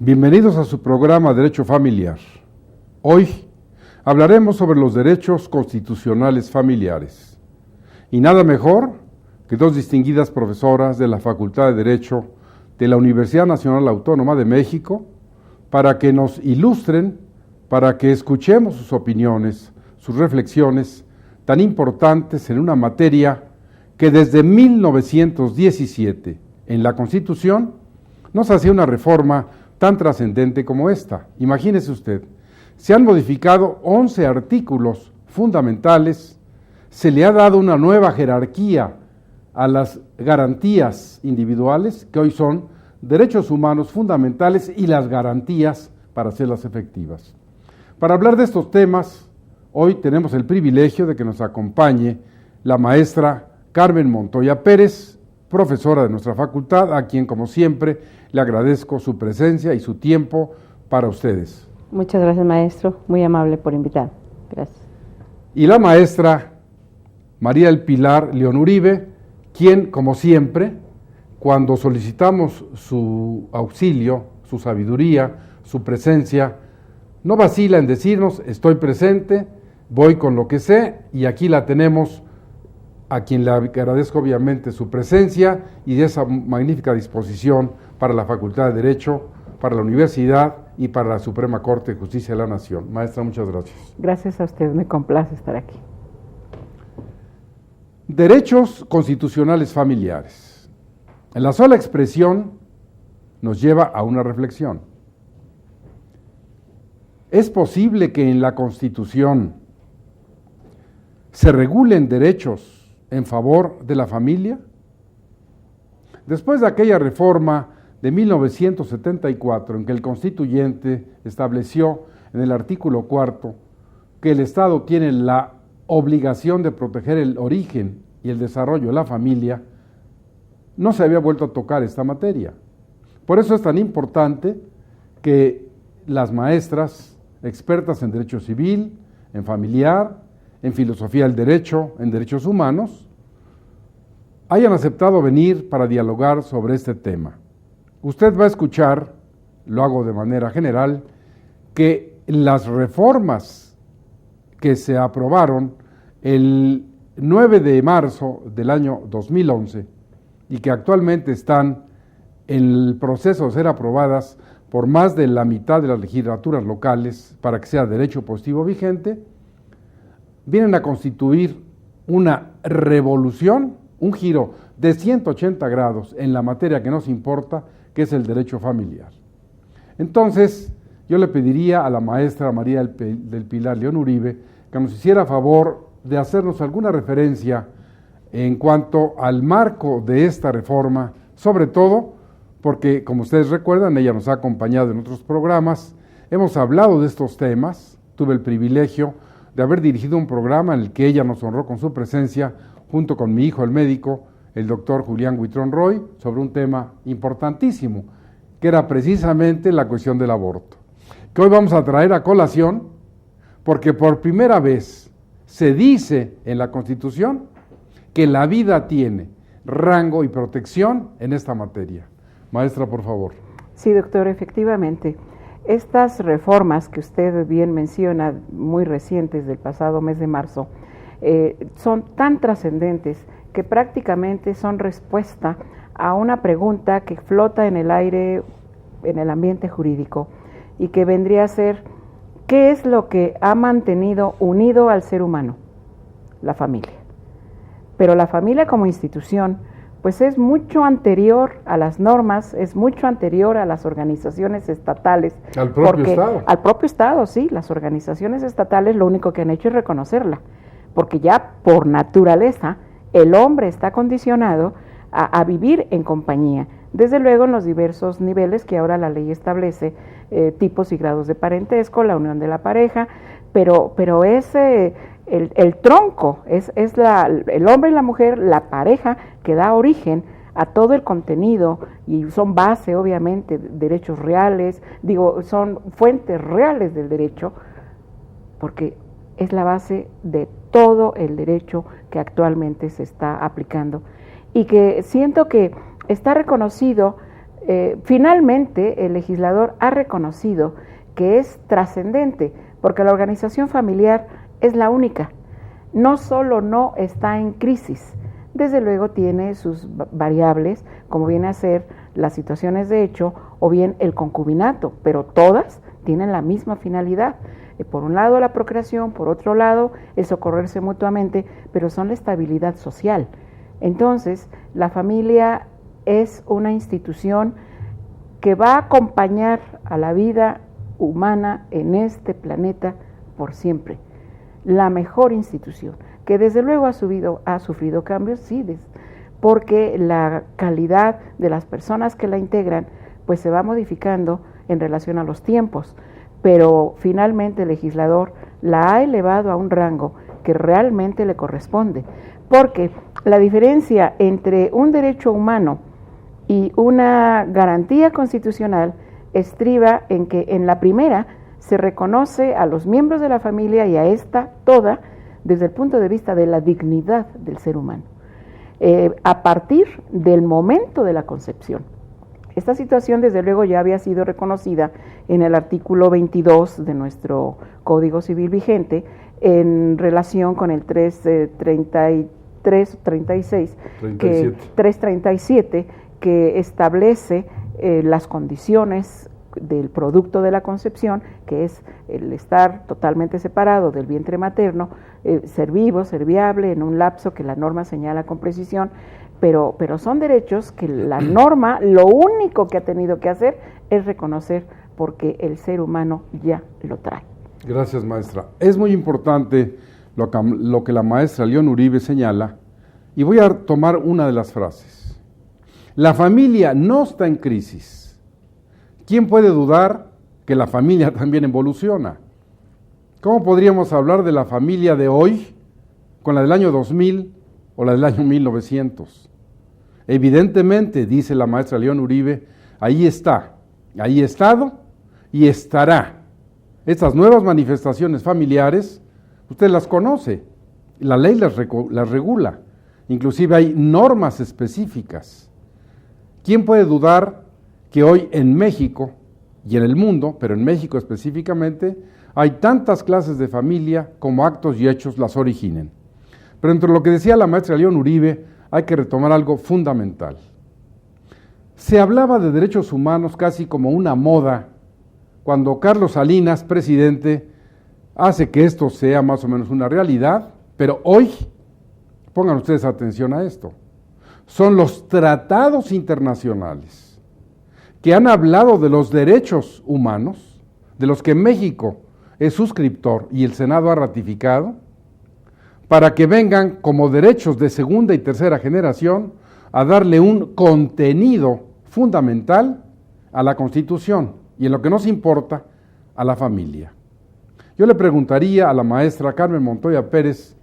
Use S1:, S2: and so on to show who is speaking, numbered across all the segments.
S1: Bienvenidos a su programa Derecho Familiar. Hoy hablaremos sobre los derechos constitucionales familiares. Y nada mejor que dos distinguidas profesoras de la Facultad de Derecho de la Universidad Nacional Autónoma de México para que nos ilustren, para que escuchemos sus opiniones, sus reflexiones tan importantes en una materia que desde 1917 en la Constitución no se hacía una reforma tan trascendente como esta. Imagínese usted, se han modificado 11 artículos fundamentales, se le ha dado una nueva jerarquía a las garantías individuales, que hoy son derechos humanos fundamentales y las garantías para hacerlas efectivas. Para hablar de estos temas, hoy tenemos el privilegio de que nos acompañe la maestra Carmen Montoya Pérez, profesora de nuestra facultad, a quien, como siempre, le agradezco su presencia y su tiempo para ustedes.
S2: Muchas gracias, maestro. Muy amable por invitar. Gracias.
S1: Y la maestra María del Pilar León Uribe, quien, como siempre, cuando solicitamos su auxilio, su sabiduría, su presencia, no vacila en decirnos: estoy presente, voy con lo que sé, y aquí la tenemos, a quien le agradezco obviamente su presencia y de esa magnífica disposición para la Facultad de Derecho, para la Universidad y para la Suprema Corte de Justicia de la Nación. Maestra, muchas gracias.
S2: Gracias a usted, me complace estar aquí.
S1: Derechos constitucionales familiares. En la sola expresión nos lleva a una reflexión. ¿Es posible que en la Constitución se regulen derechos en favor de la familia? Después de aquella reforma de 1974, en que el constituyente estableció en el artículo 4 que el Estado tiene la obligación de proteger el origen y el desarrollo de la familia, no se había vuelto a tocar esta materia. Por eso es tan importante que las maestras expertas en derecho civil, en familiar, en filosofía del derecho, en derechos humanos, hayan aceptado venir para dialogar sobre este tema. Usted va a escuchar, lo hago de manera general, que las reformas que se aprobaron el 9 de marzo del año 2011 y que actualmente están en el proceso de ser aprobadas por más de la mitad de las legislaturas locales para que sea derecho positivo vigente, vienen a constituir una revolución, un giro de 180 grados en la materia que nos importa, que es el derecho familiar. Entonces, yo le pediría a la maestra María del Pilar León Uribe que nos hiciera favor de hacernos alguna referencia en cuanto al marco de esta reforma, sobre todo porque, como ustedes recuerdan, ella nos ha acompañado en otros programas, hemos hablado de estos temas, tuve el privilegio de haber dirigido un programa en el que ella nos honró con su presencia, junto con mi hijo, el médico, el doctor Julián Huitrón Roy, sobre un tema importantísimo, que era precisamente la cuestión del aborto, que hoy vamos a traer a colación, porque por primera vez se dice en la Constitución que la vida tiene rango y protección en esta materia. Maestra, por favor.
S2: Sí, doctor, efectivamente. Estas reformas que usted bien menciona, muy recientes del pasado mes de marzo, son tan trascendentes que prácticamente son respuesta a una pregunta que flota en el aire, en el ambiente jurídico, y que vendría a ser: ¿qué es lo que ha mantenido unido al ser humano? La familia. Pero la familia como institución, pues es mucho anterior a las normas, es mucho anterior a las organizaciones estatales.
S1: Al propio Estado.
S2: Al propio Estado, sí. Las organizaciones estatales lo único que han hecho es reconocerla, porque ya por naturaleza el hombre está condicionado a vivir en compañía. Desde luego en los diversos niveles que ahora la ley establece, tipos y grados de parentesco, la unión de la pareja, pero es el tronco, es el hombre y la mujer, la pareja que da origen a todo el contenido, y son base obviamente de derechos reales, son fuentes reales del derecho, porque es la base de todo el derecho que actualmente se está aplicando, y que siento que está reconocido Finalmente, el legislador ha reconocido que es trascendente, porque la organización familiar es la única. No solo no está en crisis, desde luego tiene sus variables, como viene a ser las situaciones de hecho o bien el concubinato, pero todas tienen la misma finalidad. Por un lado la procreación, por otro lado el socorrerse mutuamente, pero son la estabilidad social. Entonces, la familia es una institución que va a acompañar a la vida humana en este planeta por siempre. La mejor institución, que desde luego ha sufrido cambios, sí, porque la calidad de las personas que la integran pues se va modificando en relación a los tiempos, pero finalmente el legislador la ha elevado a un rango que realmente le corresponde, porque la diferencia entre un derecho humano y una garantía constitucional estriba en que en la primera se reconoce a los miembros de la familia y a esta toda desde el punto de vista de la dignidad del ser humano, a partir del momento de la concepción. Esta situación desde luego ya había sido reconocida en el artículo 22 de nuestro Código Civil vigente en relación con el 337 que establece las condiciones del producto de la concepción, que es el estar totalmente separado del vientre materno, ser vivo, ser viable en un lapso que la norma señala con precisión, pero son derechos que la norma lo único que ha tenido que hacer es reconocer porque el ser humano ya lo trae.
S1: Gracias, maestra. Es muy importante lo que la maestra León Uribe señala, y voy a tomar una de las frases. La familia no está en crisis. ¿Quién puede dudar que la familia también evoluciona? ¿Cómo podríamos hablar de la familia de hoy con la del año 2000 o la del año 1900? Evidentemente, dice la maestra León Uribe, ahí está, ahí ha estado y estará. Estas nuevas manifestaciones familiares, usted las conoce, la ley las regula, inclusive hay normas específicas. ¿Quién puede dudar que hoy en México y en el mundo, pero en México específicamente, hay tantas clases de familia como actos y hechos las originen? Pero entre lo que decía la maestra León Uribe, hay que retomar algo fundamental. Se hablaba de derechos humanos casi como una moda cuando Carlos Salinas, presidente, hace que esto sea más o menos una realidad, pero hoy, pongan ustedes atención a esto, son los tratados internacionales que han hablado de los derechos humanos, de los que México es suscriptor y el Senado ha ratificado, para que vengan como derechos de segunda y tercera generación a darle un contenido fundamental a la Constitución y en lo que nos importa, a la familia. Yo le preguntaría a la maestra Carmen Montoya Pérez,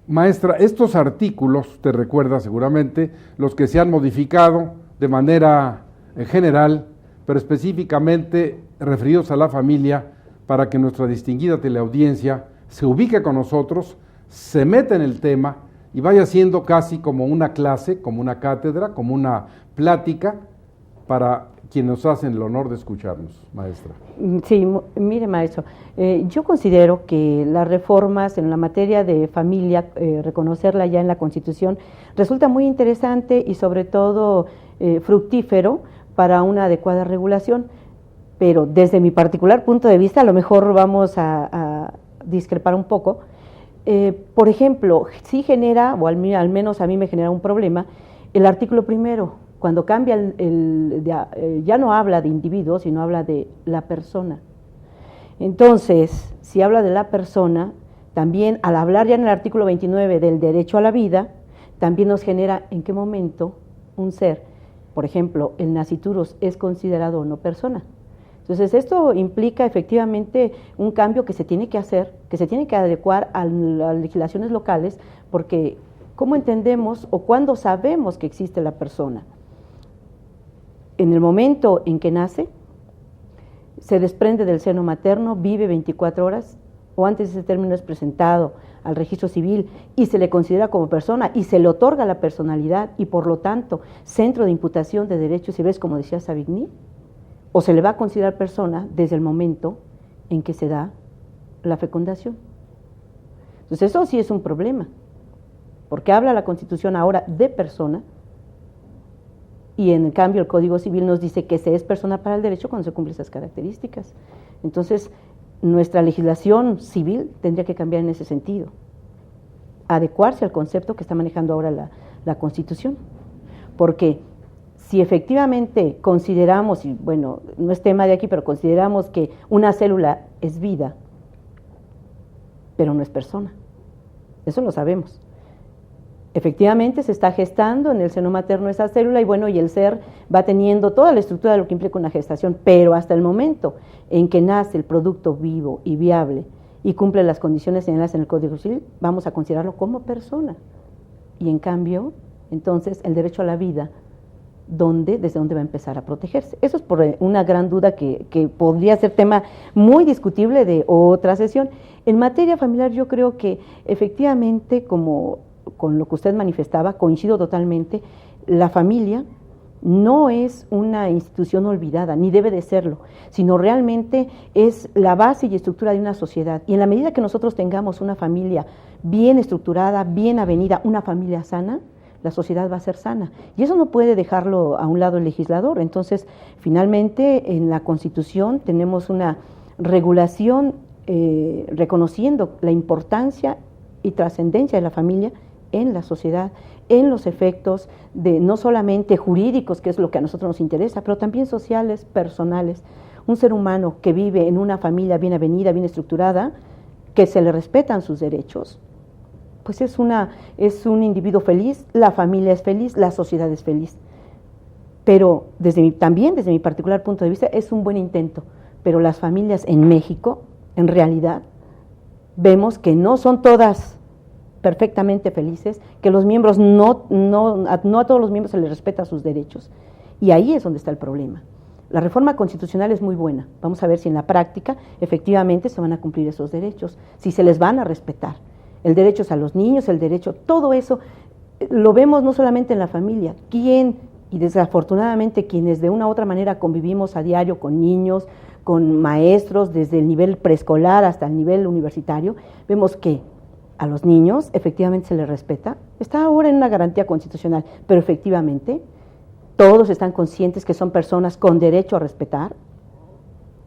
S1: maestra, estos artículos, te recuerda seguramente, los que se han modificado de manera general, pero específicamente referidos a la familia, para que nuestra distinguida teleaudiencia se ubique con nosotros, se meta en el tema y vaya siendo casi como una clase, como una cátedra, como una plática para quienes nos hacen el honor de escucharnos, maestra.
S3: Sí, mire, maestro, yo considero que las reformas en la materia de familia, reconocerla ya en la Constitución, resulta muy interesante y sobre todo fructífero para una adecuada regulación, pero desde mi particular punto de vista a lo mejor vamos a discrepar un poco. Por ejemplo, sí genera, o al menos a mí me genera un problema, el artículo primero, cuando cambia ya no habla de individuo, sino habla de la persona. Entonces, si habla de la persona, también al hablar ya en el artículo 29 del derecho a la vida, también nos genera en qué momento un ser, por ejemplo, el nasciturus es considerado o no persona. Entonces, esto implica efectivamente un cambio que se tiene que hacer, que se tiene que adecuar a las legislaciones locales, porque ¿cómo entendemos o cuándo sabemos que existe la persona? En el momento en que nace, se desprende del seno materno, vive 24 horas o antes ese término es presentado al registro civil y se le considera como persona y se le otorga la personalidad y por lo tanto centro de imputación de derechos civiles, como decía Savigny, o se le va a considerar persona desde el momento en que se da la fecundación. Entonces eso sí es un problema, porque habla la Constitución ahora de persona y en cambio el Código Civil nos dice que se es persona para el derecho cuando se cumplen esas características. Entonces nuestra legislación civil tendría que cambiar en ese sentido, adecuarse al concepto que está manejando ahora la Constitución, porque si efectivamente consideramos, y bueno, no es tema de aquí, pero consideramos que una célula es vida, pero no es persona, eso lo sabemos. Efectivamente se está gestando en el seno materno esa célula y bueno, y el ser va teniendo toda la estructura de lo que implica una gestación, pero hasta el momento en que nace el producto vivo y viable y cumple las condiciones señaladas en el Código Civil, vamos a considerarlo como persona. Y en cambio, entonces, el derecho a la vida, ¿desde dónde va a empezar a protegerse? Eso es por una gran duda que podría ser tema muy discutible de otra sesión. En materia familiar yo creo que efectivamente, como con lo que usted manifestaba, coincido totalmente, la familia no es una institución olvidada, ni debe de serlo, sino realmente es la base y estructura de una sociedad. Y en la medida que nosotros tengamos una familia bien estructurada, bien avenida, una familia sana, la sociedad va a ser sana. Y eso no puede dejarlo a un lado el legislador. Entonces, finalmente, en la Constitución tenemos una regulación reconociendo la importancia y trascendencia de la familia en la sociedad, en los efectos de no solamente jurídicos, que es lo que a nosotros nos interesa, pero también sociales, personales. Un ser humano que vive en una familia bien avenida, bien estructurada, que se le respetan sus derechos, pues es un individuo feliz, la familia es feliz, la sociedad es feliz. Pero también desde mi particular punto de vista es un buen intento, pero las familias en México, en realidad, vemos que no son todas perfectamente felices, que los miembros no a todos los miembros se les respeta sus derechos, y ahí es donde está el problema. La reforma constitucional es muy buena, vamos a ver si en la práctica efectivamente se van a cumplir esos derechos, si se les van a respetar. El derecho a los niños, el derecho, todo eso lo vemos no solamente en la familia, y desafortunadamente quienes de una u otra manera convivimos a diario con niños, con maestros, desde el nivel preescolar hasta el nivel universitario, vemos que a los niños efectivamente se les respeta, está ahora en una garantía constitucional, pero efectivamente todos están conscientes que son personas con derecho a respetar.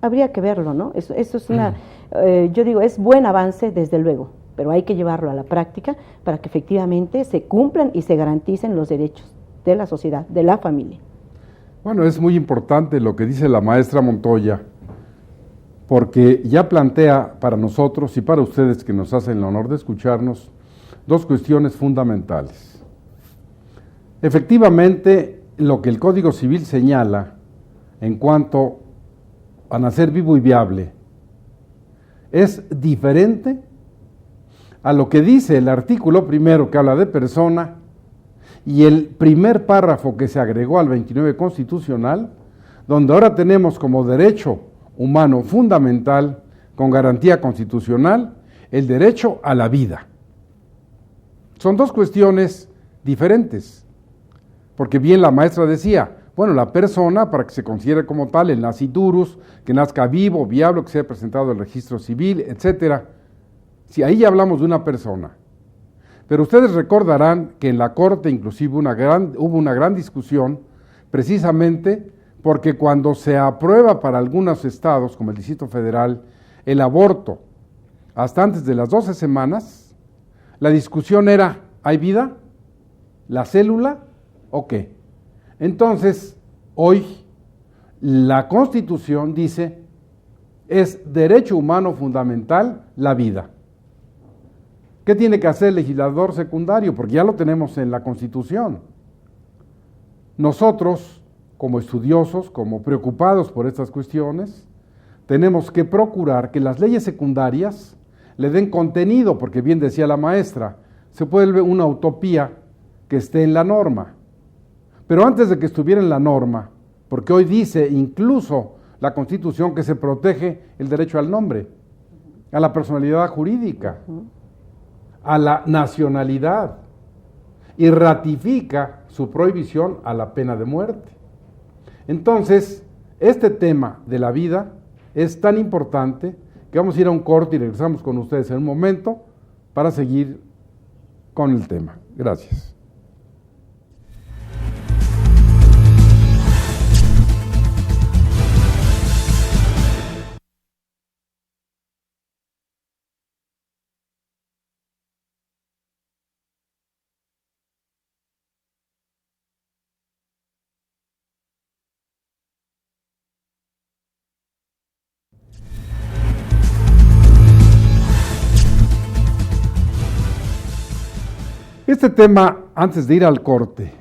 S3: Habría que verlo, ¿no? Eso es yo digo, es buen avance desde luego, pero hay que llevarlo a la práctica para que efectivamente se cumplan y se garanticen los derechos de la sociedad, de la familia.
S1: Bueno, es muy importante lo que dice la maestra Montoya, porque ya plantea para nosotros y para ustedes que nos hacen el honor de escucharnos, dos cuestiones fundamentales. Efectivamente, lo que el Código Civil señala en cuanto a nacer vivo y viable es diferente a lo que dice el artículo primero que habla de persona y el primer párrafo que se agregó al 29 constitucional, donde ahora tenemos como derecho humano fundamental, con garantía constitucional, el derecho a la vida. Son dos cuestiones diferentes, porque bien la maestra decía, bueno, la persona, para que se considere como tal, el nasciturus, que nazca vivo, viable, que sea presentado al registro civil, etcétera. Si ahí ya hablamos de una persona. Pero ustedes recordarán que en la Corte inclusive hubo una gran discusión, precisamente porque cuando se aprueba para algunos estados, como el Distrito Federal, el aborto hasta antes de las 12 semanas, la discusión era, ¿hay vida? ¿La célula? ¿O qué? Entonces, hoy la Constitución dice, es derecho humano fundamental la vida. ¿Qué tiene que hacer el legislador secundario? Porque ya lo tenemos en la Constitución. Nosotros, como estudiosos, como preocupados por estas cuestiones, tenemos que procurar que las leyes secundarias le den contenido, porque bien decía la maestra, se vuelve una utopía que esté en la norma. Pero antes de que estuviera en la norma, porque hoy dice incluso la Constitución que se protege el derecho al nombre. a la personalidad jurídica, a la nacionalidad, y ratifica su prohibición a la pena de muerte. Entonces, este tema de la vida es tan importante que vamos a ir a un corte y regresamos con ustedes en un momento para seguir con el tema. Gracias. Este tema, antes de ir al corte,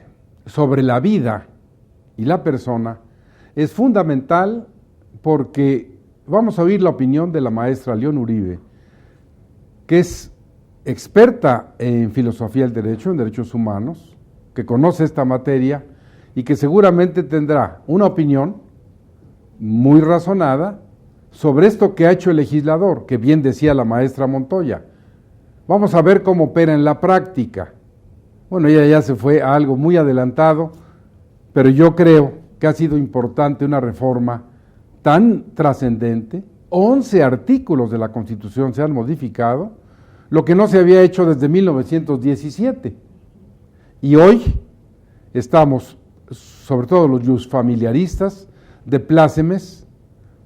S1: sobre la vida y la persona, es fundamental porque vamos a oír la opinión de la maestra León Uribe, que es experta en filosofía del derecho, en derechos humanos, que conoce esta materia y que seguramente tendrá una opinión muy razonada sobre esto que ha hecho el legislador, que bien decía la maestra Montoya. Vamos a ver cómo opera en la práctica. Bueno, ella ya se fue a algo muy adelantado, pero yo creo que ha sido importante una reforma tan trascendente. 11 artículos de la Constitución se han modificado, lo que no se había hecho desde 1917. Y hoy estamos, sobre todo los iusfamiliaristas, de plácemes,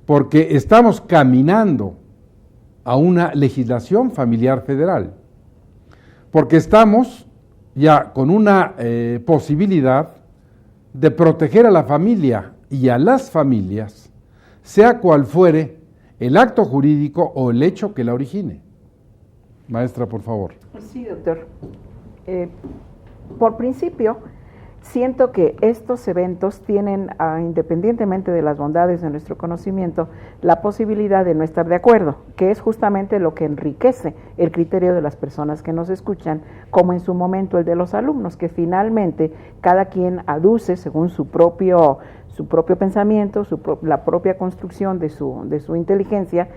S1: porque estamos caminando a una legislación familiar federal, porque estamos ya con una posibilidad de proteger a la familia y a las familias, sea cual fuere el acto jurídico o el hecho que la origine. Maestra, por favor.
S2: Sí, doctor. Por principio, siento que estos eventos tienen, independientemente de las bondades de nuestro conocimiento, la posibilidad de no estar de acuerdo, que es justamente lo que enriquece el criterio de las personas que nos escuchan, como en su momento el de los alumnos, que finalmente cada quien aduce según su propio pensamiento, la propia construcción de su inteligencia,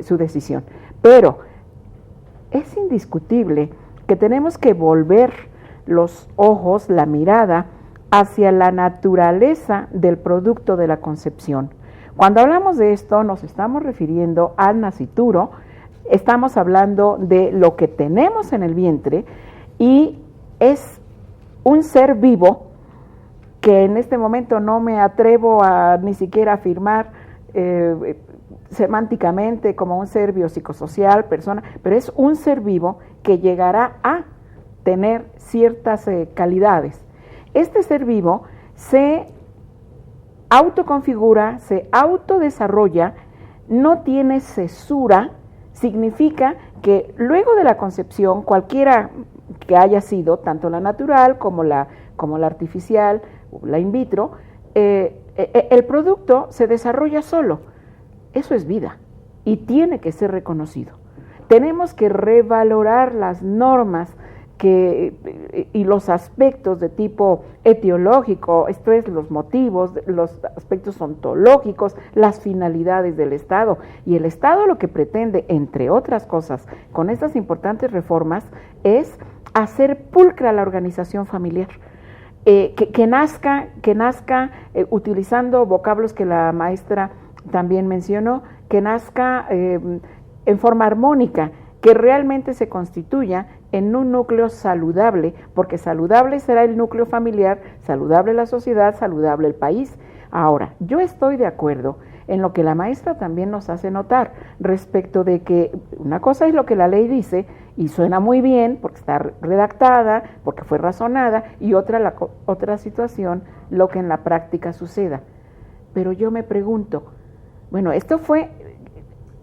S2: su decisión. Pero es indiscutible que tenemos que volver los ojos, la mirada hacia la naturaleza del producto de la concepción. Cuando hablamos de esto nos estamos refiriendo al nascituro, estamos hablando de lo que tenemos en el vientre y es un ser vivo que en este momento no me atrevo a ni siquiera afirmar semánticamente como un ser biopsicosocial, persona, pero es un ser vivo que llegará a tener ciertas calidades. Este ser vivo se autoconfigura, se autodesarrolla, no tiene cesura, significa que luego de la concepción, cualquiera que haya sido, tanto la natural como la artificial, la in vitro, el producto se desarrolla solo. Eso es vida y tiene que ser reconocido. Tenemos que revalorar las normas y los aspectos de tipo etiológico, esto es los motivos, los aspectos ontológicos, las finalidades del Estado. Y el Estado lo que pretende, entre otras cosas, con estas importantes reformas, es hacer pulcra la organización familiar. Que nazca utilizando vocablos que la maestra también mencionó, que nazca en forma armónica, que realmente se constituya en un núcleo saludable, porque saludable será el núcleo familiar, saludable la sociedad, saludable el país. Ahora, yo estoy de acuerdo en lo que la maestra también nos hace notar respecto de que una cosa es lo que la ley dice y suena muy bien porque está redactada, porque fue razonada, y otra situación, lo que en la práctica suceda. Pero yo me pregunto, bueno, esto fue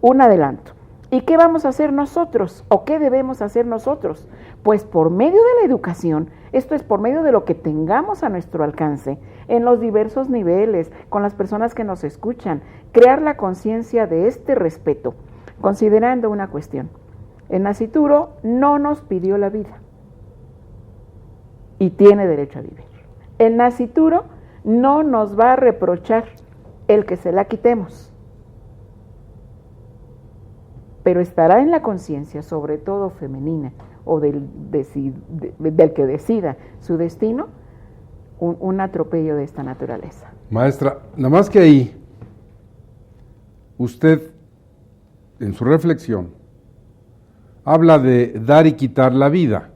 S2: un adelanto. ¿Y qué vamos a hacer nosotros? ¿O qué debemos hacer nosotros? Pues por medio de la educación, esto es por medio de lo que tengamos a nuestro alcance, en los diversos niveles, con las personas que nos escuchan, crear la conciencia de este respeto, considerando una cuestión. El nascituro no nos pidió la vida y tiene derecho a vivir. El nascituro no nos va a reprochar el que se la quitemos. pero estará en la conciencia, sobre todo femenina, o del que decida su destino, un atropello de esta naturaleza.
S1: Maestra, nada más que ahí, usted, en su reflexión, habla de dar y quitar la vida.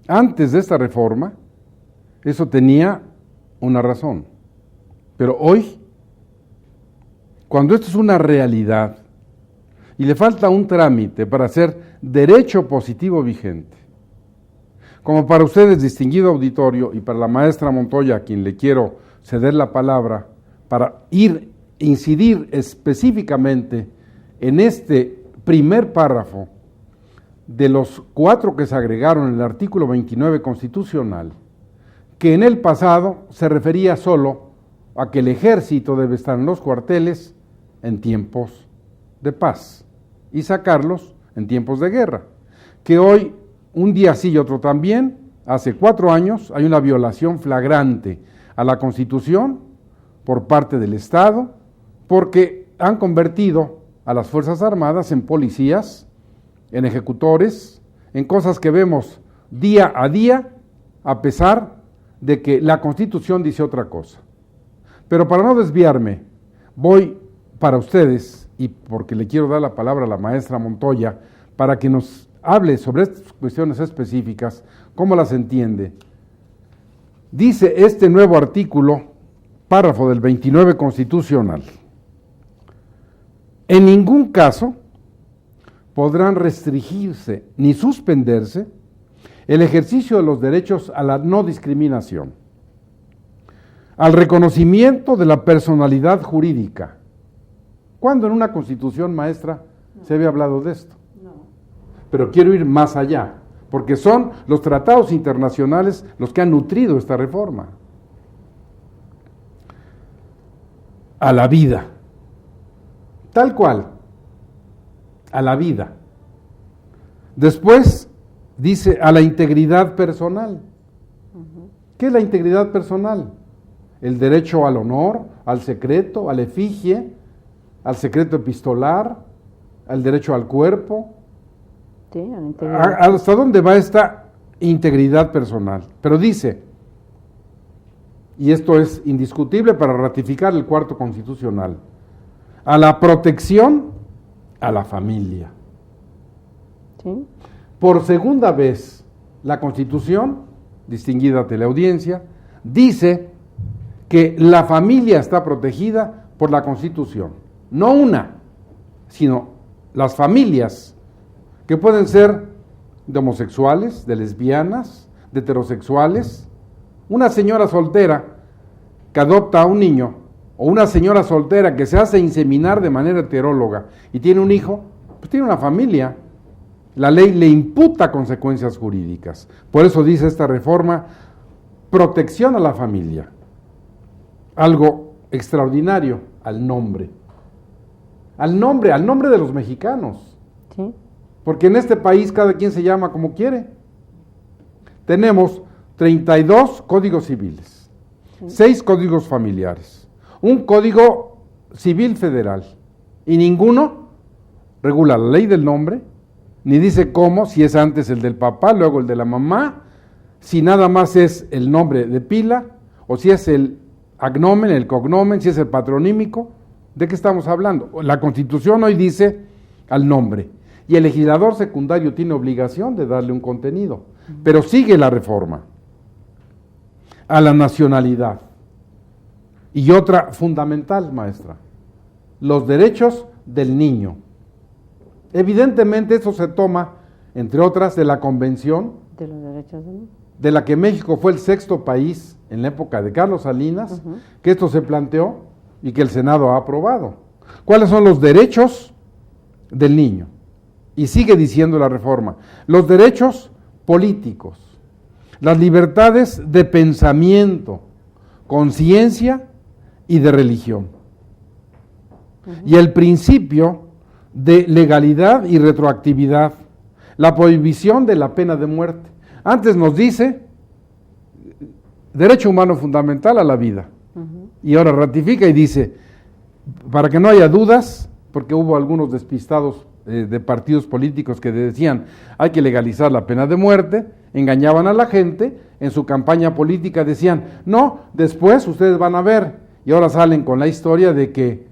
S1: Antes de esta reforma, eso tenía una razón. Pero hoy, cuando esto es una realidad y le falta un trámite para hacer derecho positivo vigente, como para ustedes, distinguido auditorio, y para la maestra Montoya, a quien le quiero ceder la palabra, para incidir específicamente en este primer párrafo de los 4 que se agregaron en el artículo 29 constitucional, que en el pasado se refería solo a que el ejército debe estar en los cuarteles en tiempos de paz y sacarlos en tiempos de guerra, que hoy, un día sí y otro también, hace 4 años hay una violación flagrante a la Constitución por parte del Estado, porque han convertido a las Fuerzas Armadas en policías, en ejecutores, en cosas que vemos día a día, a pesar de que la Constitución dice otra cosa. Pero para no desviarme, voy para ustedes, y porque le quiero dar la palabra a la maestra Montoya, para que nos hable sobre estas cuestiones específicas, cómo las entiende. Dice este nuevo artículo, párrafo del 29 constitucional: en ningún caso podrán restringirse ni suspenderse el ejercicio de los derechos a la no discriminación, al reconocimiento de la personalidad jurídica. ¿Cuándo en una constitución, maestra, se había hablado de esto? No. Pero quiero ir más allá, porque son los tratados internacionales los que han nutrido esta reforma. A la vida, tal cual, a la vida. Después dice a la integridad personal. ¿Qué es la integridad personal? El derecho al honor, al secreto, a la efigie, al secreto epistolar, al derecho al cuerpo.
S3: Sí, a la integridad.
S1: ¿Hasta dónde va esta integridad personal? Pero dice, y esto es indiscutible para ratificar el 4º constitucional, a la protección a la familia.
S3: Sí.
S1: Por segunda vez, la Constitución, distinguida teleaudiencia, dice que la familia está protegida por la Constitución. No una, sino las familias, que pueden ser de homosexuales, de lesbianas, de heterosexuales. Una señora soltera que adopta a un niño, o una señora soltera que se hace inseminar de manera heteróloga y tiene un hijo, pues tiene una familia. La ley le imputa consecuencias jurídicas. Por eso dice esta reforma, protección a la familia. Algo extraordinario, al nombre. Al nombre de los mexicanos.
S3: Sí.
S1: Porque en este país cada quien se llama como quiere. Tenemos 32 códigos civiles, 6 códigos familiares, un código civil federal, y ninguno regula la ley del nombre, ni dice cómo, si es antes el del papá, luego el de la mamá, si nada más es el nombre de pila, o si es el agnomen, el cognomen, si es el patronímico. ¿De qué estamos hablando? La Constitución hoy dice al nombre, y el legislador secundario tiene obligación de darle un contenido, pero sigue la reforma. A la nacionalidad. Y otra fundamental, maestra, los derechos del niño. Evidentemente eso se toma, entre otras, de la Convención
S3: De los derechos del niño.
S1: de la que México fue el 6º país en la época de Carlos Salinas, que esto se planteó y que el Senado ha aprobado. ¿Cuáles son los derechos del niño? Y sigue diciendo la reforma, los derechos políticos, las libertades de pensamiento, conciencia y de religión. Y el principio de legalidad y retroactividad, la prohibición de la pena de muerte. Antes nos dice derecho humano fundamental a la vida, y ahora ratifica y dice, para que no haya dudas, porque hubo algunos despistados de partidos políticos que decían hay que legalizar la pena de muerte, engañaban a la gente, en su campaña política decían, no, después ustedes van a ver, y ahora salen con la historia de que,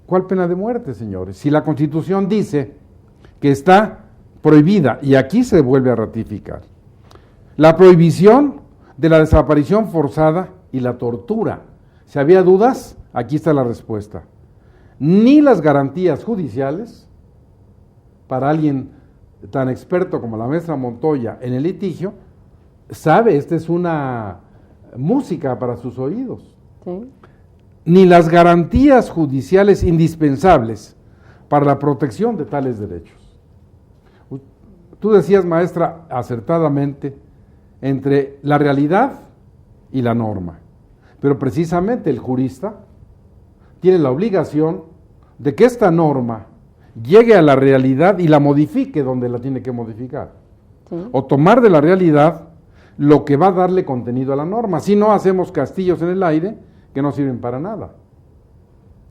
S1: ¿cuál pena de muerte, señores? Si la Constitución dice que está prohibida, y aquí se vuelve a ratificar, la prohibición de la desaparición forzada y la tortura. Si había dudas, aquí está la respuesta. Ni las garantías judiciales, para alguien tan experto como la maestra Montoya en el litigio, sabe, esta es una música para sus oídos.
S3: Sí.
S1: Ni las garantías judiciales indispensables para la protección de tales derechos. Tú decías, maestra, acertadamente, entre la realidad y la norma, pero precisamente el jurista tiene la obligación de que esta norma llegue a la realidad y la modifique donde la tiene que modificar.
S3: Sí.
S1: O tomar de la realidad lo que va a darle contenido a la norma. Si no, hacemos castillos en el aire que no sirven para nada.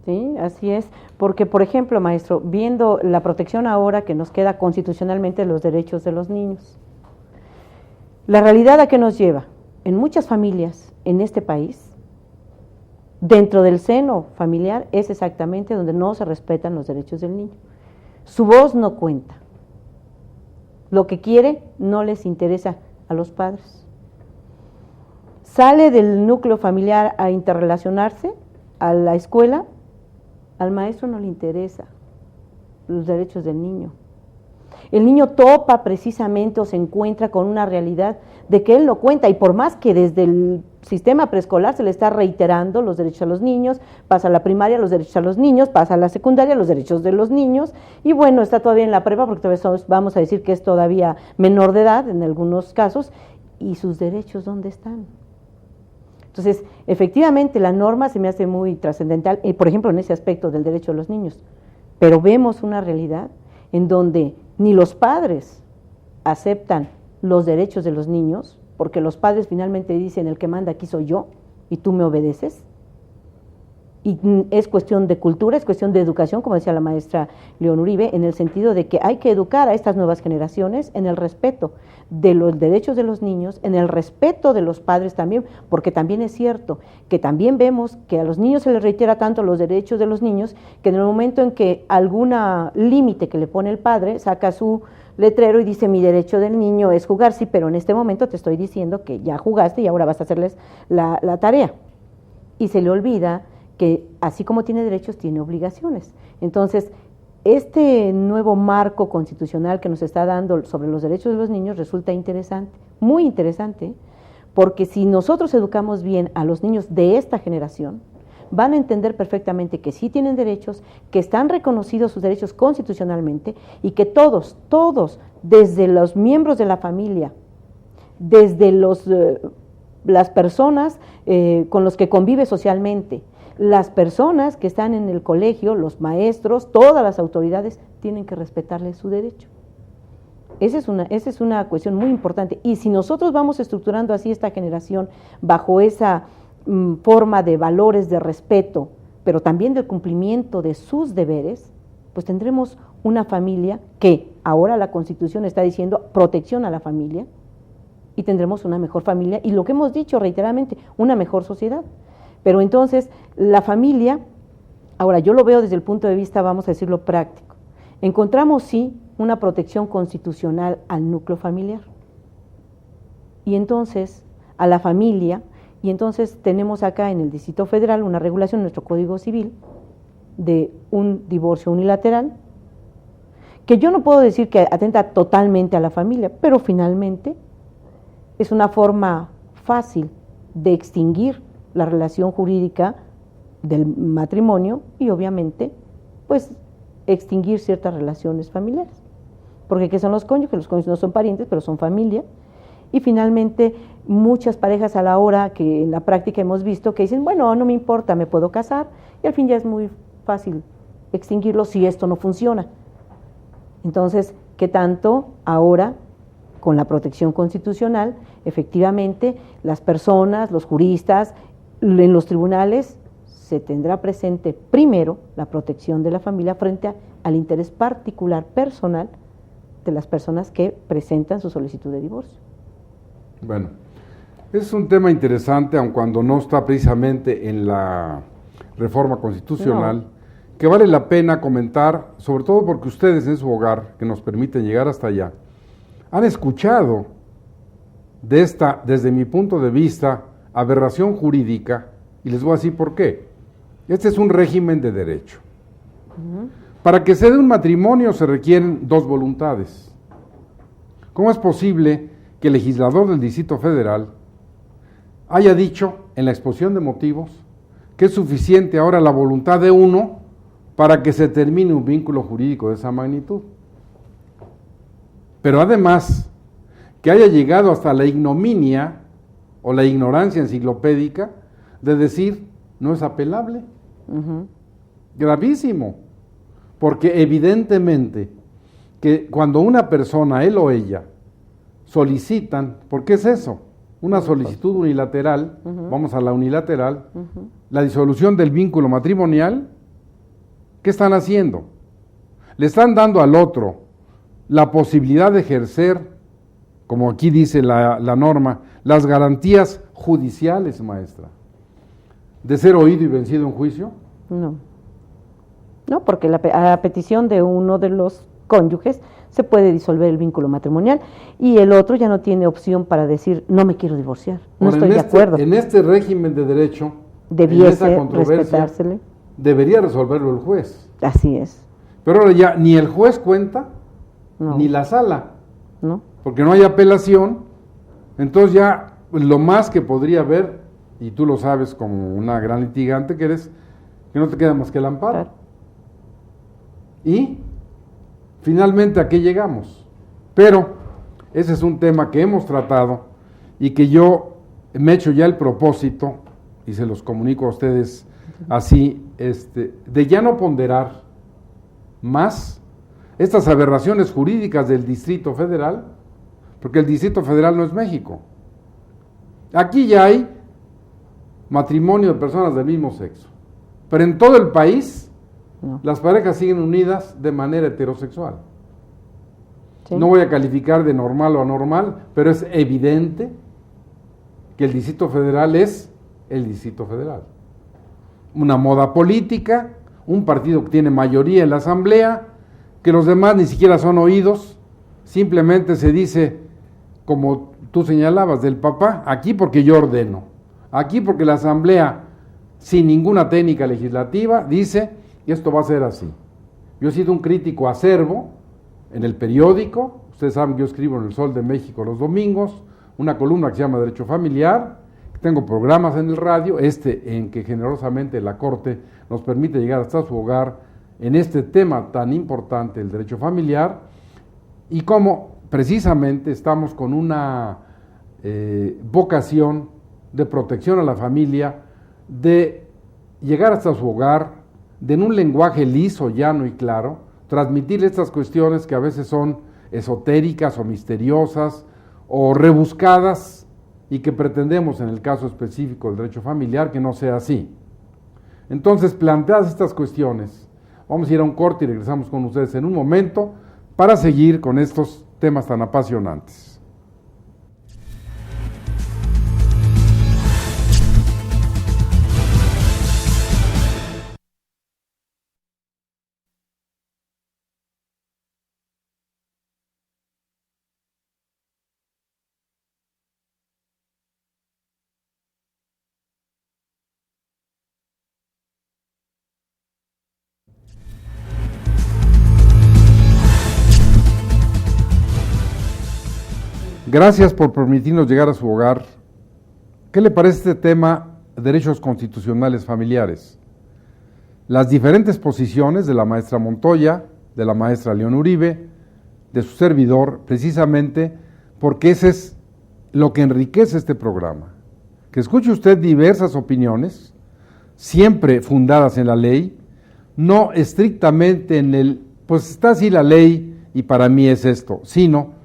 S3: Sí, así es. Porque, por ejemplo, maestro, viendo la protección ahora que nos queda constitucionalmente de los derechos de los niños, la realidad a que nos lleva en muchas familias en este país, dentro del seno familiar, es exactamente donde no se respetan los derechos del niño. Su voz no cuenta. Lo que quiere no les interesa a los padres. Sale del núcleo familiar a interrelacionarse a la escuela, al maestro no le interesa los derechos del niño. El niño topa precisamente o se encuentra con una realidad de que él no cuenta, y por más que desde el sistema preescolar se le está reiterando los derechos a los niños, pasa a la primaria los derechos a los niños, pasa a la secundaria los derechos de los niños, y bueno, está todavía en la prepa porque todavía vamos a decir que es todavía menor de edad en algunos casos, y sus derechos ¿dónde están? Entonces, efectivamente la norma se me hace muy trascendental, por ejemplo en ese aspecto del derecho de los niños, pero vemos una realidad en donde ni los padres aceptan los derechos de los niños, porque los padres finalmente dicen el que manda aquí soy yo y tú me obedeces, y es cuestión de cultura, es cuestión de educación, como decía la maestra León Uribe, en el sentido de que hay que educar a estas nuevas generaciones en el respeto de los derechos de los niños, en el respeto de los padres también, porque también es cierto que también vemos que a los niños se les reitera tanto los derechos de los niños, que en el momento en que alguna límite que le pone el padre, saca su letrero y dice mi derecho del niño es jugar, sí, pero en este momento te estoy diciendo que ya jugaste y ahora vas a hacerles la tarea. Y se le olvida que así como tiene derechos, tiene obligaciones. Entonces, este nuevo marco constitucional que nos está dando sobre los derechos de los niños resulta interesante, muy interesante, porque si nosotros educamos bien a los niños de esta generación, van a entender perfectamente que sí tienen derechos, que están reconocidos sus derechos constitucionalmente y que todos, desde los miembros de la familia, desde las personas con los que convive socialmente, las personas que están en el colegio, los maestros, todas las autoridades, tienen que respetarles su derecho. Esa es una cuestión muy importante. Y si nosotros vamos estructurando así esta generación bajo esa forma de valores de respeto, pero también del cumplimiento de sus deberes, pues tendremos una familia que ahora la Constitución está diciendo protección a la familia, y tendremos una mejor familia y lo que hemos dicho reiteradamente, una mejor sociedad. Pero entonces la familia, ahora yo lo veo desde el punto de vista, vamos a decirlo, práctico. Encontramos sí una protección constitucional al núcleo familiar y entonces a la familia, y entonces tenemos acá en el Distrito Federal una regulación en nuestro Código Civil de un divorcio unilateral, que yo no puedo decir que atenta totalmente a la familia, pero finalmente es una forma fácil de extinguir la relación jurídica del matrimonio y obviamente pues extinguir ciertas relaciones familiares, porque ¿qué son los cónyuges? Los cónyuges no son parientes, pero son familia. Y finalmente muchas parejas a la hora que en la práctica hemos visto que dicen, bueno, no me importa, me puedo casar, y al fin ya es muy fácil extinguirlo si esto no funciona. Entonces, ¿qué tanto ahora con la protección constitucional, efectivamente las personas, los juristas, en los tribunales se tendrá presente primero la protección de la familia frente al interés particular personal de las personas que presentan su solicitud de divorcio.
S1: Bueno, es un tema interesante, aun cuando no está precisamente en la reforma constitucional, que vale la pena comentar, sobre todo porque ustedes en su hogar, que nos permiten llegar hasta allá, han escuchado de esta, desde mi punto de vista, aberración jurídica, y les voy a decir por qué. Este es un régimen de derecho. Para que se dé un matrimonio se requieren dos voluntades. ¿Cómo es posible que el legislador del Distrito Federal haya dicho en la exposición de motivos que es suficiente ahora la voluntad de uno para que se termine un vínculo jurídico de esa magnitud? Pero además, que haya llegado hasta la ignominia o la ignorancia enciclopédica de decir no es apelable. Gravísimo, porque evidentemente que cuando una persona, él o ella, solicitan, ¿por qué es eso? Una solicitud unilateral, vamos a la unilateral, la disolución del vínculo matrimonial, ¿qué están haciendo? Le están dando al otro la posibilidad de ejercer, como aquí dice la norma, las garantías judiciales, maestra, de ser oído y vencido en juicio.
S3: No, porque a petición de uno de los cónyuges se puede disolver el vínculo matrimonial y el otro ya no tiene opción para decir no me quiero divorciar, no estoy de acuerdo.
S1: En este régimen de derecho,
S3: debiese respetársele.
S1: Debería resolverlo el juez.
S3: Así es.
S1: Pero ahora ya ni el juez cuenta, ni la sala, porque no hay apelación. Entonces ya lo más que podría haber, y tú lo sabes como una gran litigante que eres, que no te queda más que el amparo. Claro. Y finalmente ¿a qué llegamos? Pero ese es un tema que hemos tratado y que yo me he hecho ya el propósito, y se los comunico a ustedes así, de ya no ponderar más estas aberraciones jurídicas del Distrito Federal, porque el Distrito Federal no es México. Aquí ya hay matrimonio de personas del mismo sexo, pero en todo el país las parejas siguen unidas de manera heterosexual. Sí. No voy a calificar de normal o anormal, pero es evidente que el Distrito Federal es el Distrito Federal. Una moda política, un partido que tiene mayoría en la asamblea, que los demás ni siquiera son oídos, simplemente se dice, como tú señalabas, del papá, aquí porque yo ordeno, aquí porque la asamblea, sin ninguna técnica legislativa, dice, y esto va a ser así. Yo he sido un crítico acerbo en el periódico, ustedes saben que yo escribo en El Sol de México los domingos, una columna que se llama Derecho Familiar, tengo programas en el radio, en que generosamente la Corte nos permite llegar hasta su hogar en este tema tan importante, el derecho familiar, y cómo precisamente estamos con una vocación de protección a la familia, de llegar hasta su hogar, de en un lenguaje liso, llano y claro, transmitir estas cuestiones que a veces son esotéricas o misteriosas o rebuscadas y que pretendemos en el caso específico del derecho familiar que no sea así. Entonces, planteadas estas cuestiones, vamos a ir a un corte y regresamos con ustedes en un momento para seguir con estos temas tan apasionantes. Gracias por permitirnos llegar a su hogar. ¿Qué le parece este tema, derechos constitucionales familiares? Las diferentes posiciones de la maestra Montoya, de la maestra León Uribe, de su servidor, precisamente porque ese es lo que enriquece este programa. Que escuche usted diversas opiniones, siempre fundadas en la ley, no estrictamente en el, pues está así la ley y para mí es esto, sino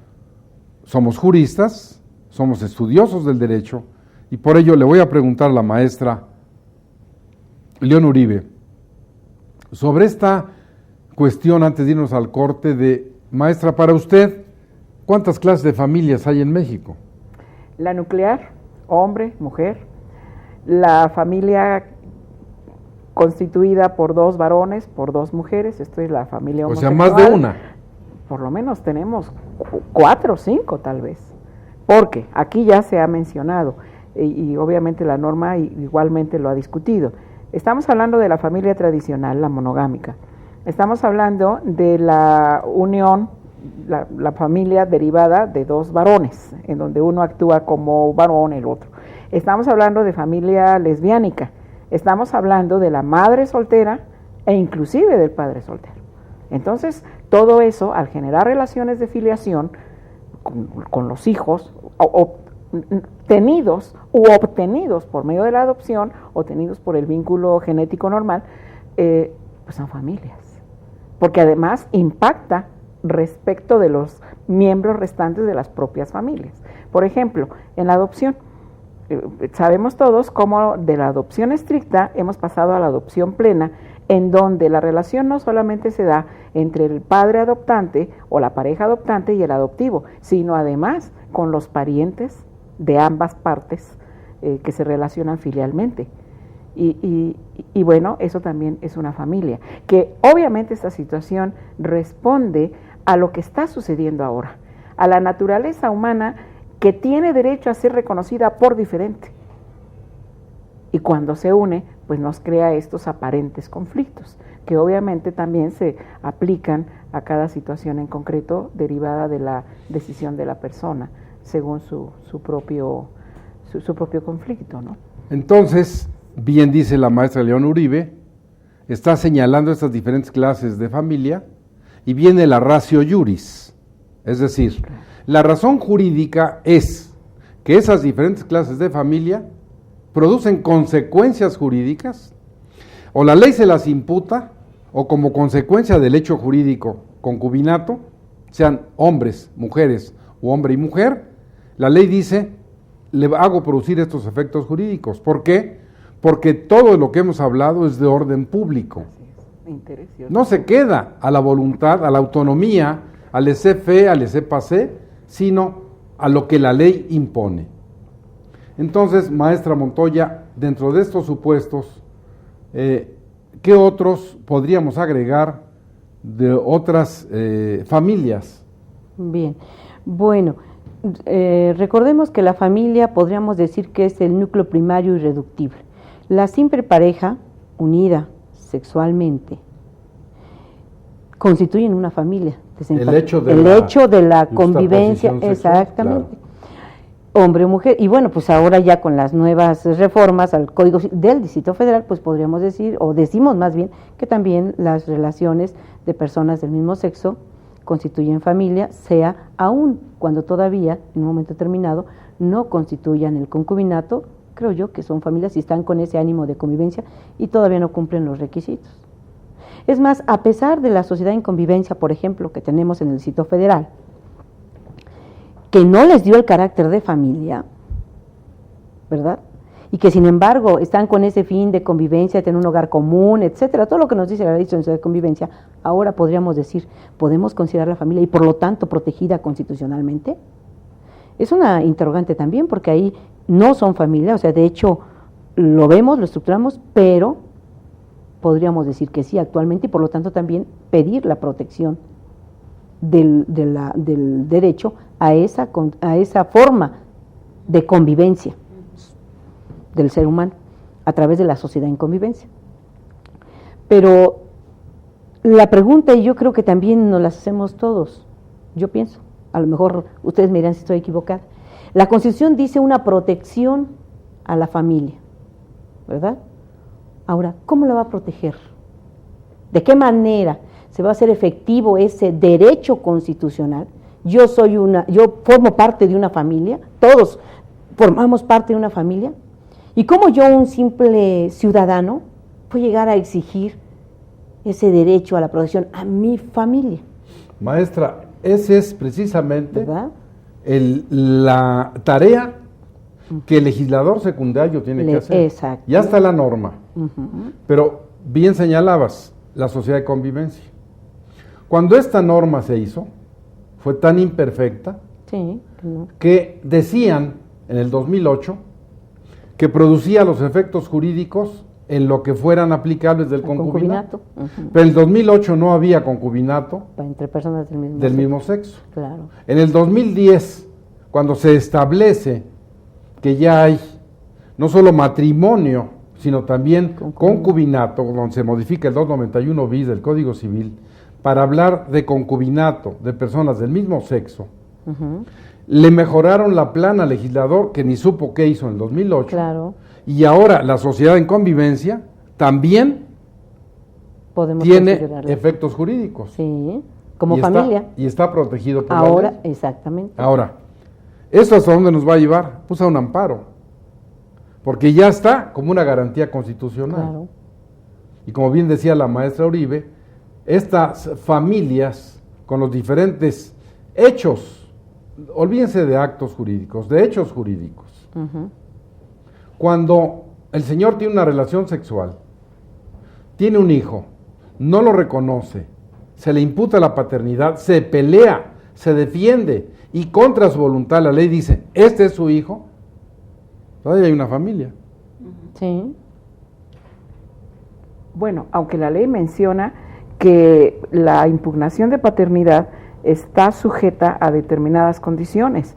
S1: somos juristas, somos estudiosos del derecho y por ello le voy a preguntar a la maestra León Uribe, sobre esta cuestión, antes de irnos al corte, maestra, para usted, ¿cuántas clases de familias hay en México?
S2: La nuclear, hombre, mujer, la familia constituida por 2 varones, por 2 mujeres, esto es la familia homosexual.
S1: O sea, más de una.
S2: Por lo menos tenemos 4 o 5 tal vez, porque aquí ya se ha mencionado, y obviamente la norma igualmente lo ha discutido. Estamos hablando de la familia tradicional, la monogámica. Estamos hablando de la unión, la familia derivada de 2 varones, en donde uno actúa como varón, el otro. Estamos hablando de familia lesbiánica. Estamos hablando de la madre soltera e inclusive del padre soltero. Entonces, todo eso, al generar relaciones de filiación con los hijos, tenidos u obtenidos por medio de la adopción, o tenidos por el vínculo genético normal, pues son familias. Porque además impacta respecto de los miembros restantes de las propias familias. Por ejemplo, en la adopción, sabemos todos cómo de la adopción estricta hemos pasado a la adopción plena, en donde la relación no solamente se da entre el padre adoptante o la pareja adoptante y el adoptivo, sino además con los parientes de ambas partes que se relacionan filialmente. Y bueno, eso también es una familia, que obviamente esta situación responde a lo que está sucediendo ahora, a la naturaleza humana que tiene derecho a ser reconocida por diferente. Y cuando se une, pues nos crea estos aparentes conflictos, que obviamente también se aplican a cada situación en concreto derivada de la decisión de la persona, según su propio conflicto, ¿no?
S1: Entonces, bien dice la maestra León Uribe, está señalando estas diferentes clases de familia y viene la ratio iuris, es decir, la razón jurídica es que esas diferentes clases de familia producen consecuencias jurídicas, o la ley se las imputa, o como consecuencia del hecho jurídico concubinato, sean hombres, mujeres o hombre y mujer, la ley dice, le hago producir estos efectos jurídicos. ¿Por qué? Porque todo lo que hemos hablado es de orden público. No se queda a la voluntad, a la autonomía, al laissez-faire, al laissez-passer, sino a lo que la ley impone. Entonces, maestra Montoya, dentro de estos supuestos, ¿qué otros podríamos agregar de otras familias?
S3: Bien, bueno, recordemos que la familia podríamos decir que es el núcleo primario irreductible. La simple pareja unida sexualmente constituyen una familia.
S1: El hecho
S3: de la convivencia, exactamente. Claro. Hombre o mujer, y bueno, pues ahora ya con las nuevas reformas al Código del Distrito Federal, pues podríamos decir, o decimos más bien, que también las relaciones de personas del mismo sexo constituyen familia, sea aún cuando todavía, en un momento determinado, no constituyan el concubinato, creo yo que son familias y están con ese ánimo de convivencia y todavía no cumplen los requisitos. Es más, a pesar de la sociedad en convivencia, por ejemplo, que tenemos en el Distrito Federal, que no les dio el carácter de familia, ¿verdad? Y que sin embargo están con ese fin de convivencia, de tener un hogar común, etcétera, todo lo que nos dice la ley de convivencia, ahora podríamos decir, ¿podemos considerar la familia y por lo tanto protegida constitucionalmente? Es una interrogante también, porque ahí no son familia, o sea, de hecho lo vemos, lo estructuramos, pero podríamos decir que sí actualmente y por lo tanto también pedir la protección del derecho a esa forma de convivencia del ser humano a través de la sociedad en convivencia. Pero la pregunta, y yo creo que también nos la hacemos todos, yo pienso, a lo mejor ustedes me dirán si estoy equivocada, la Constitución dice una protección a la familia, ¿verdad? Ahora, ¿cómo la va a proteger? ¿De qué manera se va a hacer efectivo ese derecho constitucional? Yo formo parte de una familia, todos formamos parte de una familia, y cómo yo, un simple ciudadano, puedo llegar a exigir ese derecho a la protección a mi familia.
S1: Maestra, ese es precisamente la tarea que el legislador secundario tiene que hacer.
S3: Exacto.
S1: Ya está la norma.
S3: Ujú.
S1: Pero bien señalabas, la sociedad de convivencia. Cuando esta norma se hizo, fue tan imperfecta
S3: Sí, no.
S1: que decían en el 2008 que producía los efectos jurídicos en lo que fueran aplicables del
S3: El
S1: concubinato.
S3: Ujú.
S1: Pero en el 2008 no había concubinato
S3: Entre personas del
S1: del mismo sexo.
S3: Claro.
S1: En el 2010, cuando se establece que ya hay no solo matrimonio, sino también concubinato, donde se modifica el 291 bis del Código Civil, para hablar de concubinato de personas del mismo sexo,
S3: Ujú.
S1: le mejoraron la plana al legislador, que ni supo qué hizo en el 2008,
S3: Claro.
S1: y ahora la sociedad en convivencia también
S3: Podemos
S1: tiene
S3: considerarlo.
S1: efectos jurídicos.
S3: Sí, como
S1: Y
S3: familia.
S1: y está protegido por la
S3: Ahora,
S1: ley.
S3: exactamente.
S1: Ahora, ¿eso hasta dónde nos va a llevar? Pues a un amparo, porque ya está como una garantía constitucional.
S3: Claro.
S1: Y como bien decía la maestra Uribe, estas familias con los diferentes hechos, olvídense de actos jurídicos, de hechos jurídicos.
S3: Ujú.
S1: Cuando el señor tiene una relación sexual, tiene un hijo, no lo reconoce, se le imputa la paternidad, se pelea, se defiende y contra su voluntad la ley dice, este es su hijo, todavía hay una familia.
S3: Sí.
S2: Bueno, aunque la ley menciona que la impugnación de paternidad está sujeta a determinadas condiciones.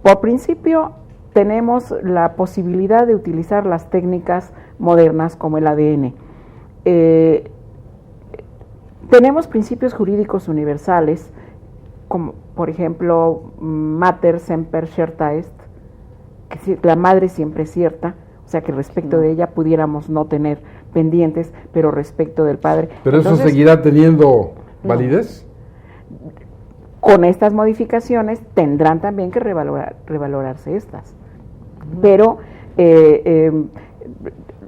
S2: Por principio, tenemos la posibilidad de utilizar las técnicas modernas como el ADN. Tenemos principios jurídicos universales, como por ejemplo, mater semper certa est, que la madre siempre es cierta, o sea que respecto de ella pudiéramos no tener pendientes, pero respecto del padre.
S1: Pero
S2: entonces,
S1: eso seguirá teniendo validez.
S2: con estas modificaciones tendrán también que revalorarse estas. Pero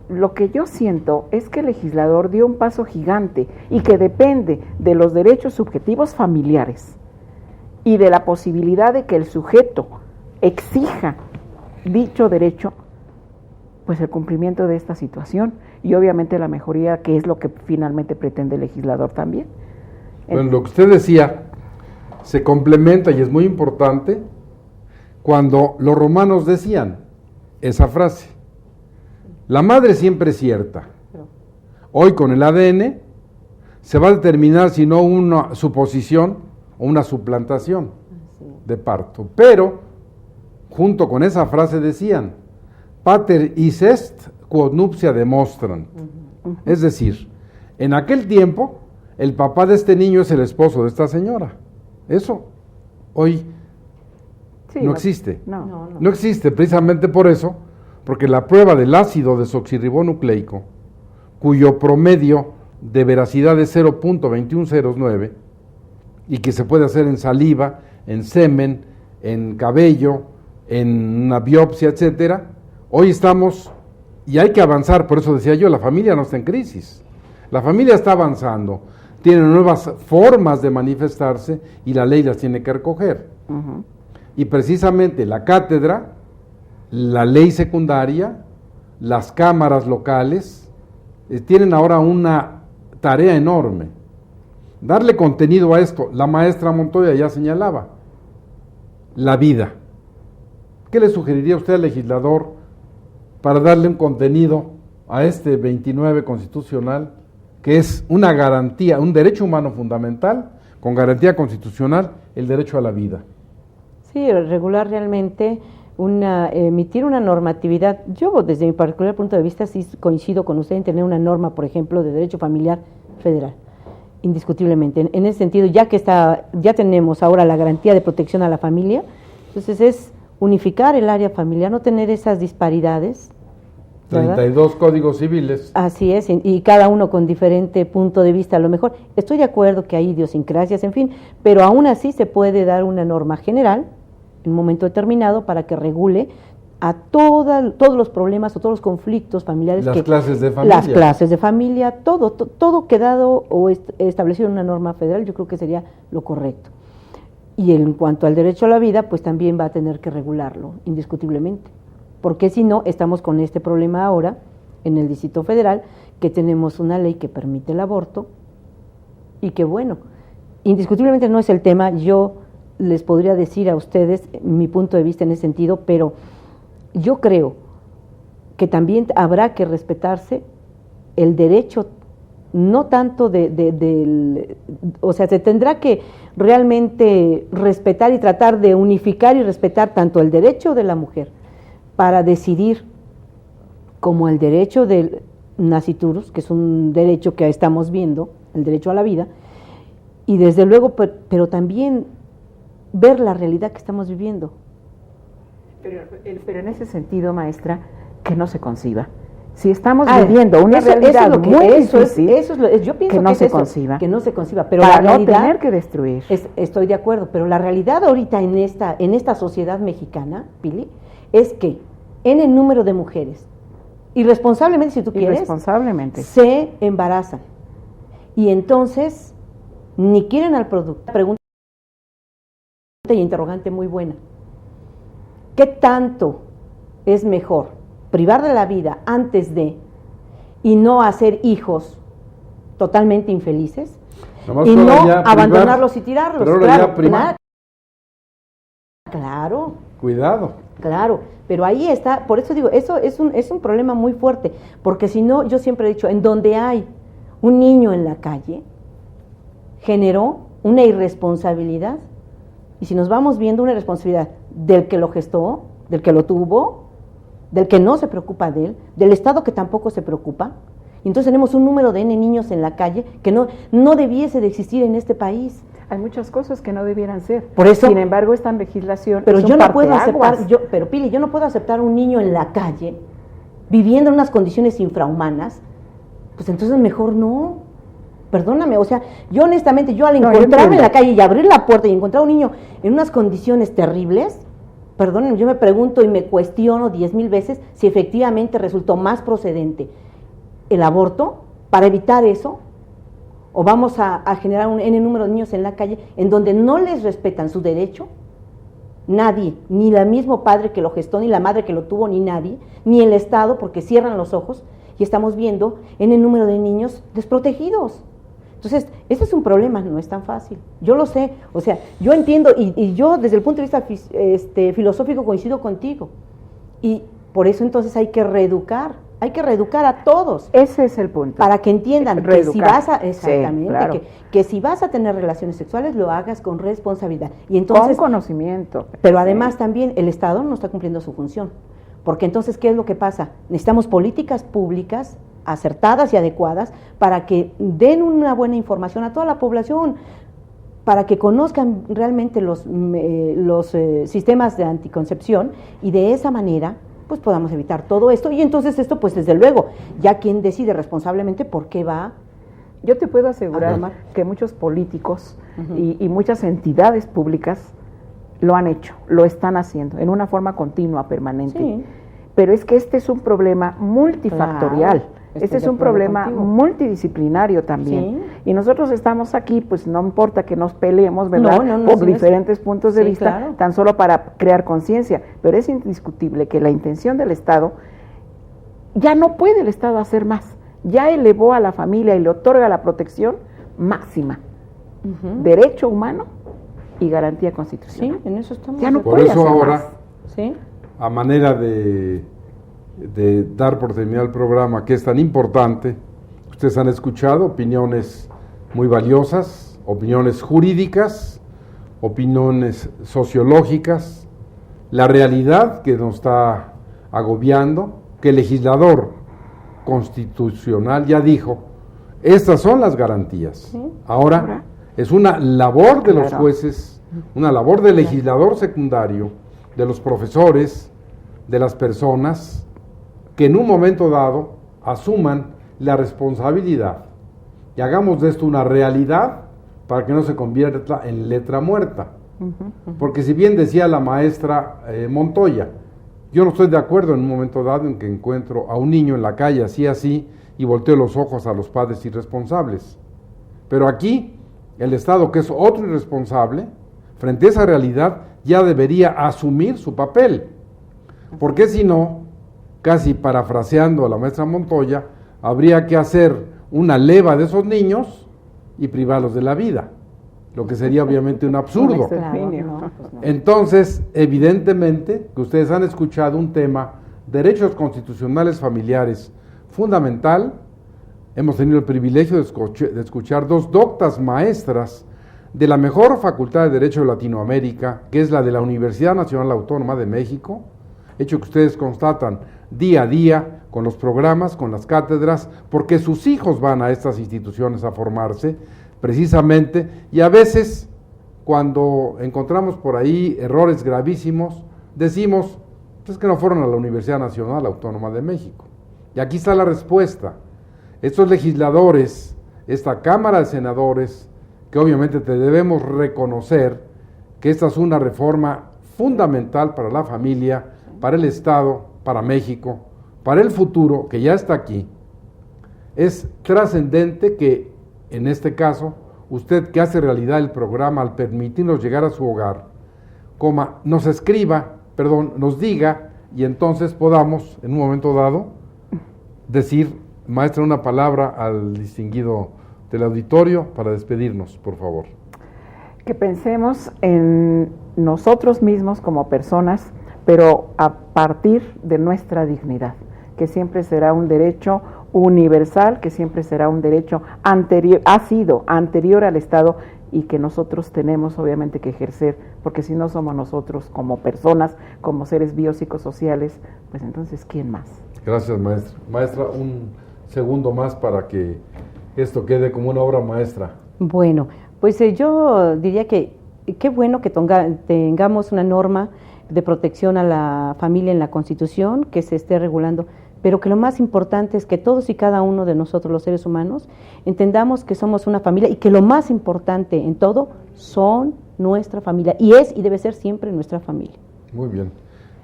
S2: lo que yo siento es que el legislador dio un paso gigante y que depende de los derechos subjetivos familiares y de la posibilidad de que el sujeto exija dicho derecho, pues el cumplimiento de esta situación y obviamente la mejoría, que es lo que finalmente pretende el legislador también.
S1: Bueno, lo que usted decía se complementa y es muy importante cuando los romanos decían esa frase, la madre siempre es cierta. Hoy con el ADN se va a determinar si no una suposición o una suplantación de parto, pero junto con esa frase decían, pater is est quod nuptia demonstrant. Es decir, en aquel tiempo, el papá de este niño es el esposo de esta señora. Eso hoy
S2: Sí,
S1: no existe.
S2: No.
S1: No existe precisamente por eso, porque la prueba del ácido desoxirribonucleico, cuyo promedio de veracidad es 0.2109, y que se puede hacer en saliva, en semen, en cabello, en una biopsia, etcétera, hoy estamos, y hay que avanzar, por eso decía yo, la familia no está en crisis, la familia está avanzando, tiene nuevas formas de manifestarse y la ley las tiene que recoger.
S2: Uh-huh.
S1: Y precisamente la cátedra, la ley secundaria, las cámaras locales, tienen ahora una tarea enorme. Darle contenido a esto, la maestra Montoya ya señalaba, la vida. ¿Qué le sugeriría usted al legislador para darle un contenido a este 29 constitucional, que es una garantía, un derecho humano fundamental, con garantía constitucional, el derecho a la vida?
S3: Sí, regular realmente emitir una normatividad. Yo, desde mi particular punto de vista, sí coincido con usted en tener una norma, por ejemplo, de derecho familiar federal, indiscutiblemente. En ese sentido, ya tenemos ahora la garantía de protección a la familia, entonces es unificar el área familiar, no tener esas disparidades, ¿verdad?
S1: 32 códigos civiles.
S3: Así es, y cada uno con diferente punto de vista. A lo mejor estoy de acuerdo que hay idiosincrasias, en fin, pero aún así se puede dar una norma general en un momento determinado para que regule a todos los problemas o todos los conflictos familiares.
S1: Las clases de familia.
S3: Las clases de familia, todo quedado o establecido en una norma federal, yo creo que sería lo correcto. Y en cuanto al derecho a la vida, pues también va a tener que regularlo, indiscutiblemente. Porque si no, estamos con este problema ahora en el Distrito Federal, que tenemos una ley que permite el aborto y que, bueno, indiscutiblemente no es el tema. Yo les podría decir a ustedes mi punto de vista en ese sentido, pero yo creo que también habrá que respetarse el derecho, no tanto o sea, se tendrá que realmente respetar y tratar de unificar y respetar tanto el derecho de la mujer para decidir como el derecho del nasciturus, que es un derecho que estamos viendo, el derecho a la vida, y desde luego, pero también ver la realidad que estamos viviendo.
S2: Pero en ese sentido, maestra, que no se conciba. Si estamos viviendo una realidad muy difícil,
S3: yo pienso
S2: que no se
S3: eso,
S2: conciba.
S3: Que no se conciba, pero
S2: para
S3: la realidad,
S2: no tener que destruir.
S3: Estoy de acuerdo, pero la realidad ahorita en esta sociedad mexicana, Pili, es que en el número de mujeres, irresponsablemente si tú quieres, se embarazan. Y entonces ni quieren al producto. Pregunta y interrogante muy buena. ¿Qué tanto es mejor privar de la vida antes de y no hacer hijos totalmente infelices y no abandonarlos y tirarlos? Claro.
S1: Cuidado.
S3: Claro, pero ahí está, por eso digo, eso es un problema muy fuerte, porque si no, yo siempre he dicho, en donde hay un niño en la calle, generó una irresponsabilidad, y si nos vamos viendo una irresponsabilidad del que lo gestó, del que lo tuvo, del que no se preocupa de él, del Estado que tampoco se preocupa, y entonces tenemos un número de niños en la calle que no debiese de existir en este país.
S2: Hay muchas cosas que no debieran ser.
S3: Por eso,
S2: sin embargo, esta legislación
S3: pero yo no puedo aceptar, pero Pili, yo no puedo aceptar un niño en la calle viviendo en unas condiciones infrahumanas, pues entonces mejor no. Perdóname, o sea, yo honestamente, yo al encontrarme en la calle y abrir la puerta y encontrar a un niño en unas condiciones terribles, perdónenme, yo me pregunto y me cuestiono 10,000 veces si efectivamente resultó más procedente el aborto para evitar eso, o vamos a generar un N número de niños en la calle en donde no les respetan su derecho, nadie, ni el mismo padre que lo gestó, ni la madre que lo tuvo, ni nadie, ni el Estado, porque cierran los ojos y estamos viendo N número de niños desprotegidos. Entonces, ese es un problema, no es tan fácil. Yo lo sé, o sea, yo entiendo y yo desde el punto de vista filosófico coincido contigo. Y por eso entonces hay que reeducar a todos.
S2: Ese es el punto.
S3: Para que entiendan que si vas a, exactamente,
S2: sí, claro.
S3: que si vas a tener relaciones sexuales lo hagas con responsabilidad. Y entonces,
S2: con conocimiento.
S3: Pero además también el Estado no está cumpliendo su función. Porque entonces, ¿qué es lo que pasa? Necesitamos políticas públicas acertadas y adecuadas para que den una buena información a toda la población, para que conozcan realmente los sistemas de anticoncepción y de esa manera pues podamos evitar todo esto. Y entonces esto pues desde luego, ya quien decide responsablemente por qué va.
S2: Yo te puedo asegurar que muchos políticos y muchas entidades públicas lo han hecho, lo están haciendo en una forma continua, permanente. Sí. Pero es que este es un problema multifactorial. Claro. Este es un problema multidisciplinario también. Sí. Y nosotros estamos aquí, pues no importa que nos peleemos, ¿verdad? Por diferentes puntos de vista, claro, tan solo para crear conciencia. Pero es indiscutible que la intención del Estado, ya no puede el Estado hacer más. Ya elevó a la familia y le otorga la protección máxima. Derecho humano y garantía constitucional.
S3: Sí, en eso estamos.
S1: Ya no puede hacer ahora, ¿sí? A manera de dar por terminado el programa, que es tan importante, ustedes han escuchado opiniones muy valiosas, opiniones jurídicas, opiniones sociológicas, la realidad que nos está agobiando, que el legislador constitucional ya dijo, estas son las garantías. ¿Sí? Ahora es una labor de los jueces, una labor del legislador secundario, de los profesores, de las personas que en un momento dado asuman la responsabilidad y hagamos de esto una realidad para que no se convierta en letra muerta. Porque si bien decía la maestra Montoya, yo no estoy de acuerdo en un momento dado en que encuentro a un niño en la calle así y volteo los ojos a los padres irresponsables. Pero aquí el Estado, que es otro irresponsable, frente a esa realidad, ya debería asumir su papel. Porque si no, casi parafraseando a la maestra Montoya, habría que hacer una leva de esos niños y privarlos de la vida, lo que sería obviamente un absurdo. Entonces, evidentemente, que ustedes han escuchado un tema, derechos constitucionales familiares, fundamental. Hemos tenido el privilegio de escuchar dos doctas maestras de la mejor facultad de Derecho de Latinoamérica, que es la de la Universidad Nacional Autónoma de México, hecho que ustedes constatan día a día con los programas, con las cátedras, porque sus hijos van a estas instituciones a formarse, precisamente, y a veces, cuando encontramos por ahí errores gravísimos, decimos, pues que no fueron a la Universidad Nacional Autónoma de México. Y aquí está la respuesta. Estos legisladores, esta Cámara de Senadores, que obviamente te debemos reconocer que esta es una reforma fundamental para la familia, para el Estado, para México, para el futuro, que ya está aquí. Es trascendente que, en este caso, usted que hace realidad el programa al permitirnos llegar a su hogar, nos escriba, nos diga, y entonces podamos, en un momento dado, decir, maestra, una palabra al distinguido del auditorio para despedirnos, por favor.
S2: Que pensemos en nosotros mismos como personas, pero a partir de nuestra dignidad, que siempre será un derecho universal, que siempre será un derecho anterior, ha sido anterior al Estado, y que nosotros tenemos obviamente que ejercer, porque si no somos nosotros como personas, como seres biopsicosociales, pues entonces ¿quién más?
S1: Gracias, maestra. Maestra, un segundo más para que esto quede como una obra maestra.
S3: Bueno, pues yo diría que qué bueno que tengamos una norma de protección a la familia en la Constitución, que se esté regulando, pero que lo más importante es que todos y cada uno de nosotros, los seres humanos, entendamos que somos una familia y que lo más importante en todo son nuestra familia, y es y debe ser siempre nuestra familia.
S1: Muy bien.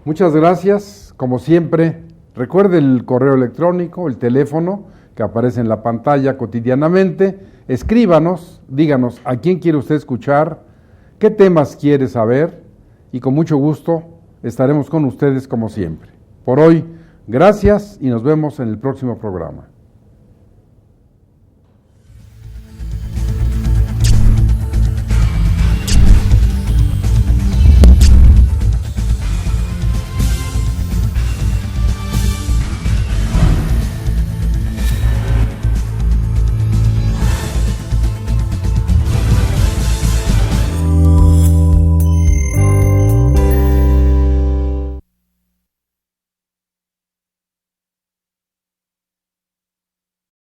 S1: Muchas gracias. Como siempre, recuerde el correo electrónico, el teléfono que aparece en la pantalla cotidianamente. Escríbanos, díganos a quién quiere usted escuchar, qué temas quiere saber, y con mucho gusto estaremos con ustedes como siempre. Por hoy, gracias y nos vemos en el próximo programa.